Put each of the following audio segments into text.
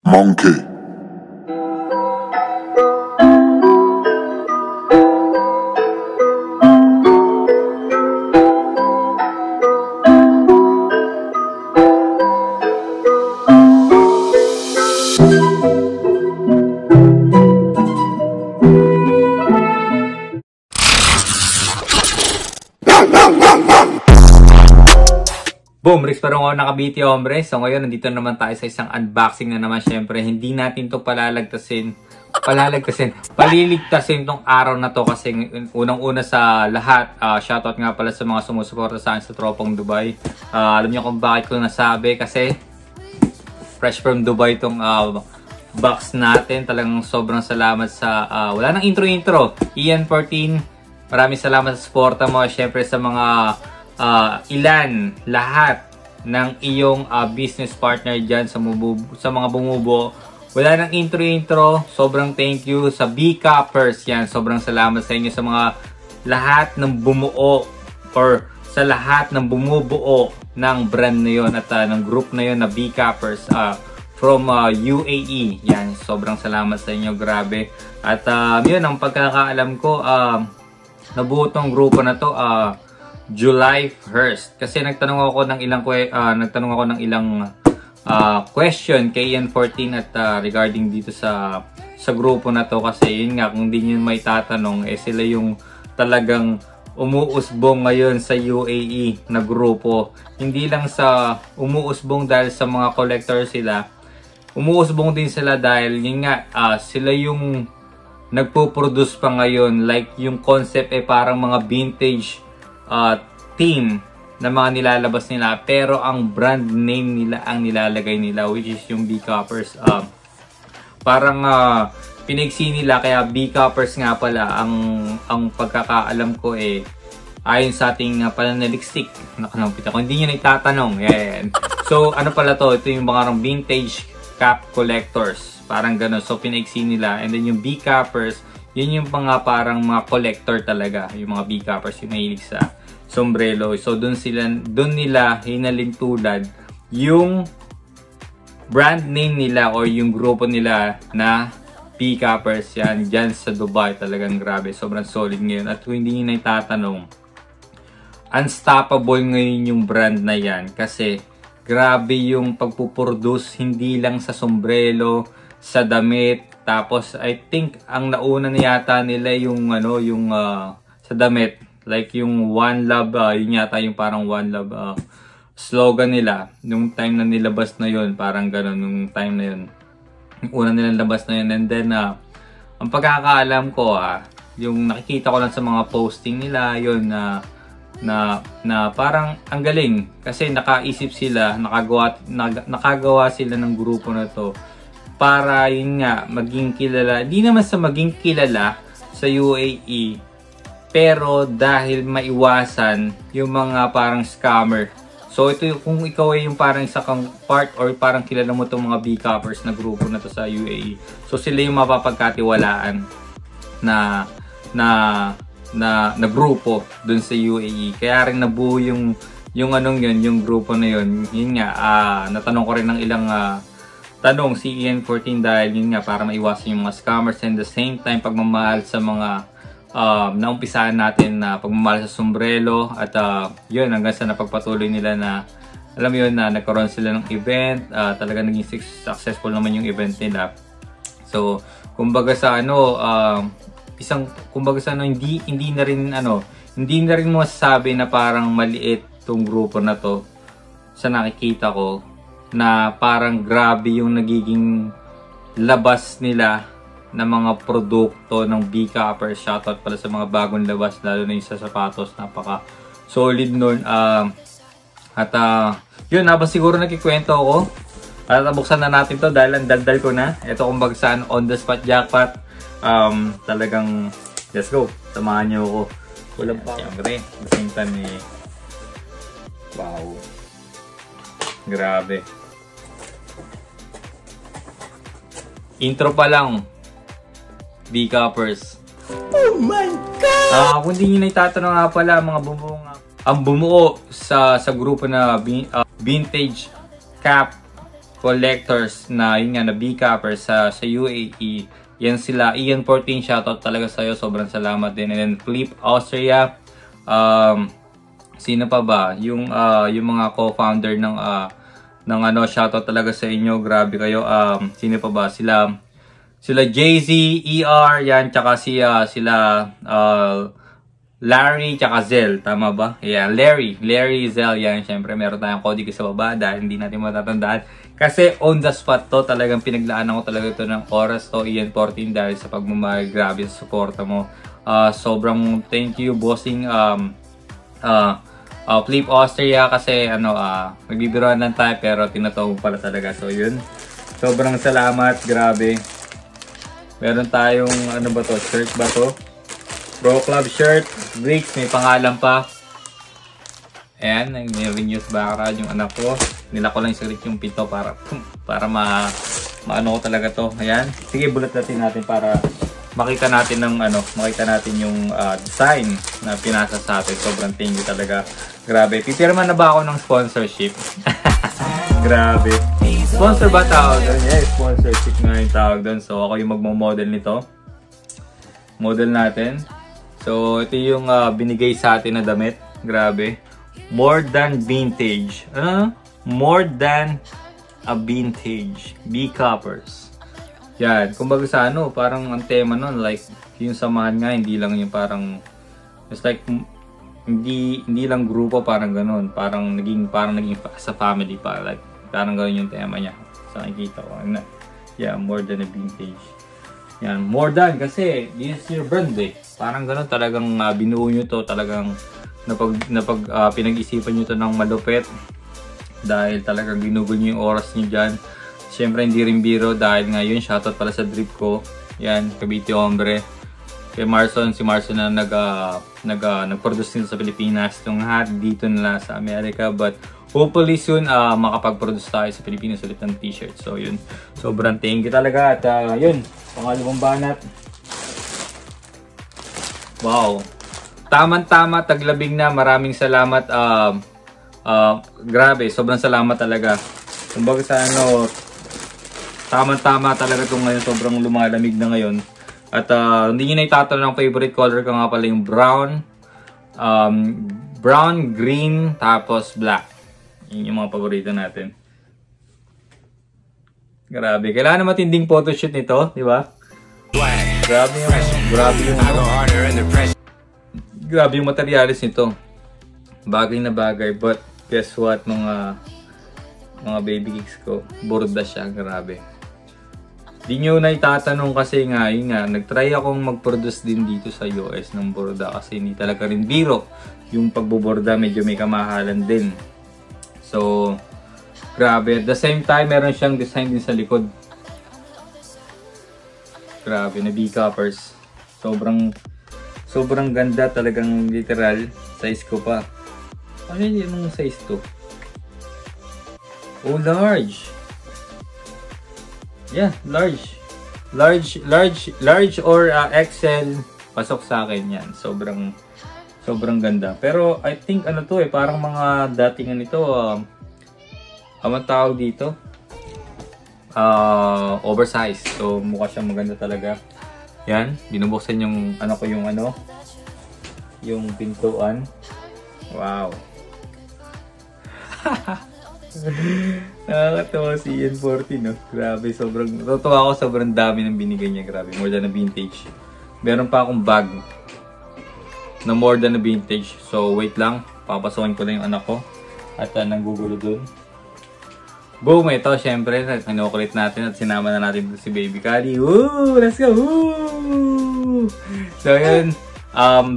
Monkey. Boom! Riz Parong ako nakabiti, hombre. So ngayon, nandito naman tayo sa isang unboxing na naman. Syempre, hindi natin to paliligtasin tong araw na to kasi unang-una sa lahat, shoutout nga pala sa mga sumusuporta sa akin sa Tropang Dubai. Alam niyo kung bakit ko nasabi kasi fresh from Dubai tong box natin. Talagang sobrang salamat sa wala nang intro-intro. Ian14, maraming salamat sa suporta mo. Syempre sa mga lahat ng iyong business partner dyan sa mga bumubuo. Wala nang intro. Sobrang thank you sa B-Coppers. Yan, sobrang salamat sa inyo sa mga lahat ng bumuo or sa lahat ng bumubuo ng brand na yun at ng group na yun na B-Coppers from UAE. Yan, sobrang salamat sa inyo. Grabe. At yun, ang pagkakaalam ko, nabuo tong grupo na to July 1st kasi nagtanong ako ng ilang question kay Ian14 at regarding dito sa grupo na to kasi yun nga kung hindi niyo may tatanong sila yung talagang umuusbong ngayon sa UAE na grupo. Hindi lang sa umuusbong dahil sa mga collector sila, umuusbong din sila dahil yun nga sila yung nagpo-produce pa ngayon, like yung concept parang mga vintage team na mga nilalabas nila pero ang brand name nila ang nilalagay nila, which is yung B-Coppers. Parang pinagsi nila kaya B-Coppers nga pala ang pagkakaalam ko ayon sa ating pananaliksik. Nakanampita ko, hindi nyo naitatanong. Yan. So ano pala to? Ito yung mga vintage cap collectors. Parang ganun. So pinagsi nila. And then yung B-Coppers, yun yung mga parang mga collector talaga. Yung mga B-Coppers, yung mahilig sa sombrero. So doon nila hinalintulad yung brand name nila or yung grupo nila na B-Coppers. Yan, dyan sa Dubai. Talagang grabe. Sobrang solid ngayon. At kung hindi nyo naitatanong, unstoppable ngayon yung brand na yan. Kasi grabe yung pagpuproduce hindi lang sa sombrero, sa damit. Tapos I think ang nauna na yata nila yung sa damit. Like yung One Love, yun yata yung parang One Love slogan nila. Nung time na nilabas na yun, parang gano'n, nung time na yun. Yung una nilang labas na yun. And then, ang pagkakaalam ko, yung nakikita ko lang sa mga posting nila, yun, na parang ang galing. Kasi nakaisip sila, nakagawa sila ng grupo na to para yun nga, maging kilala. Di naman sa maging kilala sa UAE, pero dahil maiwasan yung mga parang scammer. So ito kung ikaw ay yung parang isa kang part or parang kilala mo itong mga B-Coppers na grupo na to sa UAE. So sila yung mapapagkatiwalaan na grupo dun sa UAE. Kaya rin nabuo yung grupo na yun. Yun nga, natanong ko rin ng ilang tanong si Ian14 dahil yun nga para maiwasan yung mga scammers and the same time pagmamahal sa mga naumpisahan natin na pagmamahal sa sombrero at yun hanggang sa napagpatuloy nila na alam mo yun na nagkaroon sila ng event, talaga naging successful naman yung event nila. So kumbaga sa hindi na rin masasabi na parang maliit tong grupo na to sa nakikita ko na parang grabe yung nagiging labas nila na mga produkto ng B-Coppers. Shoutout pala sa mga bagong labas, lalo na yung sa sapatos, napaka solid nun. Yun, habang siguro nagkikwento ako at buksan na natin to dahil ang daldal ko na. Ito kung bagsan on the spot jackpot. Talagang let's go, samahan nyo ako. Kulang pa siyempre, at the same time wow, grabe. Intro pa lang, B-Coppers. Oh my God! Kung hindi nyo naitatanong nga pala, mga ang bumuo sa grupo na Vintage Cap collectors na yun nga na B-Cappers sa UAE. Yan sila. Ian 14, shoutout talaga sa'yo. Sobrang salamat din. And then Flip Austria. Sino pa ba? Yung mga co-founder ng ano, shoutout talaga sa inyo. Grabe kayo. Sino pa ba? Sila Jay-Z, ER, yan, tsaka sila Larry, tsaka Zell. Tama ba? Yeah, Larry, Zell, yan. Siyempre, meron tayong kodigo sa baba dahil hindi natin matatandaan. Kasi on the spot to, talagang pinaglaanan ko talaga ito ng oras to, Ian 14, dahil sa pagmamahal. Grabe sa suporta mo. Sobrang thank you, bossing, Flip Austria, kasi nagbibiroan lang tayo pero tinatawag pala talaga. So yun, sobrang salamat, grabe. Meron tayong ano ba to, shirt ba to? Pro Club shirt, Bricks, may pangalan pa. Ayan, nag-renews background yung anak ko. Nila ko lang yung pinto para maano ko talaga to. Ayan, sige, bulatatin natin para makita natin yung design na pinasa sa atin. Sobrang thank you talaga. Grabe. Pipirma na ba ako ng sponsorship? Grabe. Sponsor ba tawag doon? Yeah, sponsorship nga yung tawag doon. So, ako yung magmo-model nito. Model natin. So, ito yung binigay sa atin na damit. Grabe. More than vintage. More than a vintage. B-Cappers. Yan. Kumbaga sa parang ang tema nun, like, yung samahan nga, hindi lang yung parang, it's like, hindi lang grupo, parang ganun. Parang naging sa family pa. Like, parang ganun yung tema niya. So, nakikita ko. Yeah, more than a vintage. Yan, more than kasi this is your brand eh. Parang gano'n talagang binuo nyo to, talagang pinag-isipan nyo to ng malupit. Dahil talagang ginugol nyo yung oras nyo dyan. Siyempre hindi rin biro dahil ngayon shoutout pala sa drip ko. Yan, Cavite Hombre. Kay Marson, si Marson na nag-produce nito sa Pilipinas. Itong hat dito nila sa Amerika. But hopefully soon makapag-produce tayo sa Pilipinas ulit ng t-shirt. So yun, sobrang thank you talaga. At yun, pangalawang banat. Wow. Tamang-tama, taglabing na. Maraming salamat. Grabe, sobrang salamat talaga. Kumbaga sa tamang-tama talaga itong ngayon. Sobrang lumalamig na ngayon. At hindi nyo na itatanong ng favorite color ko nga pala yung brown. Brown, green, tapos black. Yun yung mga paborito natin. Grabe. Kailangan na matinding photoshoot nito, di ba? Grabe yung materialis nito. Bagay na bagay. But guess what, mga baby kicks ko, burda siya. Grabe. Di nyo na itatanong kasi nga, yun nga, nagtry akong mag-produce din dito sa US ng burda kasi hindi talaga rin biro. Yung pagbuborda medyo may kamahalan din. So, grabe. At the same time, meron siyang design din sa likod. Grabe, na B-Cappers. Sobrang ganda, talagang literal. Size ko pa. Ano yung size to? Oh, large. Yeah, large or XL. Pasok sa akin yan. Sobrang ganda. Pero I think parang mga datingan nito, ang tawag dito, oversized. So mukha siyang maganda talaga. Yan, binubuksan yung yung pintuan. Wow. Nakakatawa si Ian 14, no? Grabe, natutuwa ako, sobrang dami ng binigay niya. Grabe, more than a vintage. Meron pa akong bag na more than a vintage. So, wait lang. Papasokin ko lang yung anak ko. At nanggugulo dun. Boom! Ito, syempre, kinukulit natin at sinama na natin si Baby Kali. Woo! Let's go! Woo! So, yun.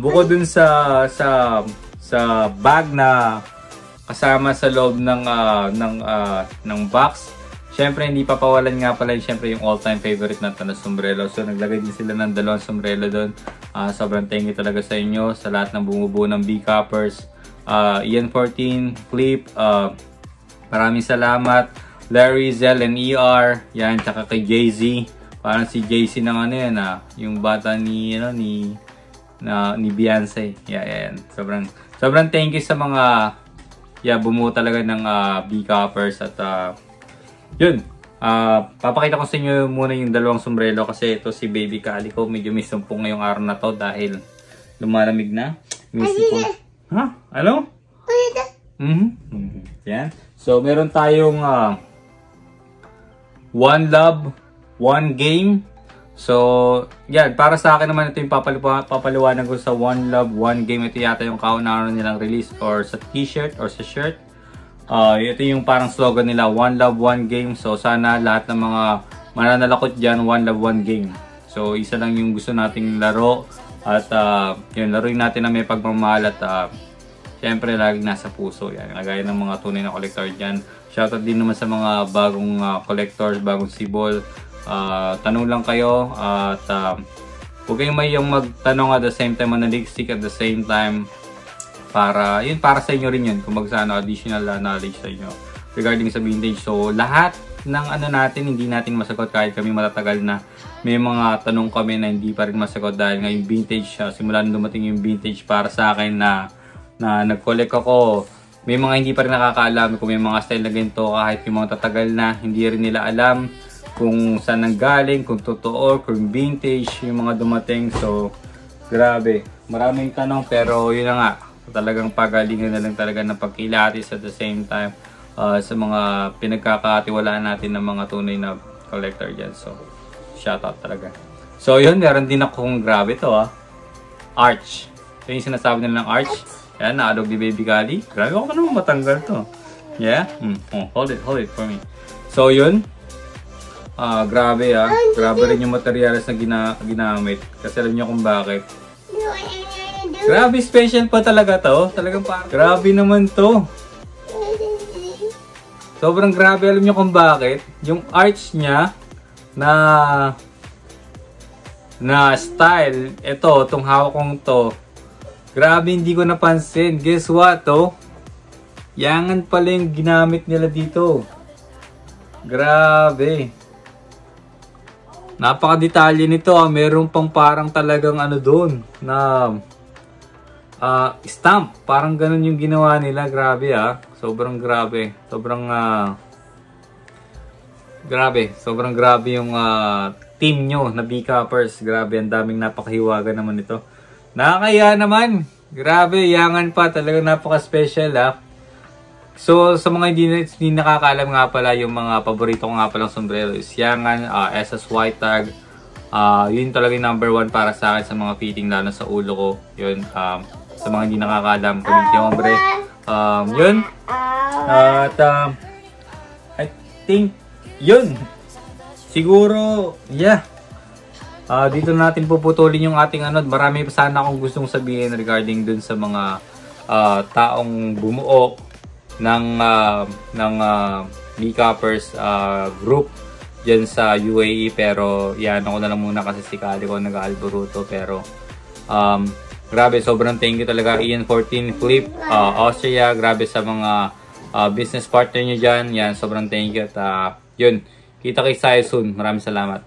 Bukod dun sa bag na kasama sa loob ng box, syempre hindi papawalan nga pala syempre yung all-time favorite natin na sombrero. So naglagay din sila ng dalawang sombrero doon. Sobrang thank you talaga sa inyo, sa lahat ng bumubuo ng B-Cappers. Ian 14, Flip, maraming salamat. Larry, Zell, and ER, yan, tsaka kay Jay-Z. Parang si Jay-Z ng yung bata ni Beyonce. Yan. Sobrang thank you sa mga bumuo talaga ng B-Cappers. At Yun. Papakita ko sa inyo muna yung dalawang sombrero kasi ito si Baby Calico. Medyo may sumpong ngayong araw na to dahil lumalamig na. Ha? Ano? Yan. So, meron tayong One Love, One Game. So, yan. Para sa akin naman ito yung papaliwanag ko sa One Love, One Game. Ito yata yung kauna-una nilang release or sa t-shirt or sa shirt. Ito yung parang slogan nila, One Love, One Game. So, sana lahat ng mga mananalakot dyan, One Love, One Game. So, isa lang yung gusto nating laro. At yun, laruin natin na may pagmamahal at syempre laging nasa puso. Yan, kagaya ng mga tunay na collector dyan. Shoutout din naman sa mga bagong collectors, bagong sibol. Tanong lang kayo at huwag kayong mayong magtanong at the same time, manaliksik at the same time. Para sa inyo rin yun. Kung magsano additional knowledge sa inyo regarding sa vintage. So, lahat ng natin, hindi natin masagot kahit kami matatagal na. May mga tanong kami na hindi pa rin masagot dahil ngayon vintage, simula nung dumating yung vintage para sa akin na nag-collect ako. May mga hindi pa rin nakakaalam kung may mga style na ganito kahit yung mga tatagal na, hindi rin nila alam kung saan nanggaling, kung totoo, kung vintage yung mga dumating. So, grabe. Maraming tanong pero yun na nga. Talagang pagalingan na lang talaga ng pagkilatis at the same time sa mga pinagkakatiwalaan natin ng mga tunay na collector dyan. So, shoutout talaga. So, yun. Meron din akong grabe to Arch. Ito yung sinasabi nila ng Arch. Yan, naalog ni Baby Cali. Grabe ako naman matanggal to. Yeah? Hold it for me. So, yun. Grabe Grabe rin yung materials na ginamit. Kasi alam niyo kung bakit. Grabe, special pa talaga to. Talagang parang grabe naman to. Sobrang grabe. Alam niyo kung bakit. Yung arch niya na style. Ito, itong hawak kong to. Grabe, hindi ko napansin. Guess what, yangan pala yung ginamit nila dito. Grabe. Napaka-detalye nito. Meron pang parang talagang doon na stamp. Parang ganun yung ginawa nila. Grabe Sobrang grabe. Sobrang grabe yung team nyo na B-Cappers. Grabe, ang daming napakahiwaga naman ito. Nakakaya naman. Grabe, yangan pa. Talagang napaka-special So, sa mga hindi nakakaalam nga pala, yung mga paborito ko nga palang sombrero is yangan, SS White Tag. Yun talaga yung number 1 para sa akin sa mga fitting, lalo sa ulo ko. Yun, sa mga hindi nakakaalam, Community Hombre. Yun. At, I think, yun. Siguro, yeah. Dito natin puputulin yung ating Marami pa sana akong gustong sabihin regarding dun sa mga taong bumuo ng B-Cappers group dyan sa UAE. Pero yan, ako na lang muna kasi si Calico nag-alboruto. Pero grabe, sobrang thank you talaga Ian 14 Flip, Austria. Grabe sa mga business partner nyo dyan. Yan, sobrang thank you. At yun, kita kay Sayo soon. Maraming salamat.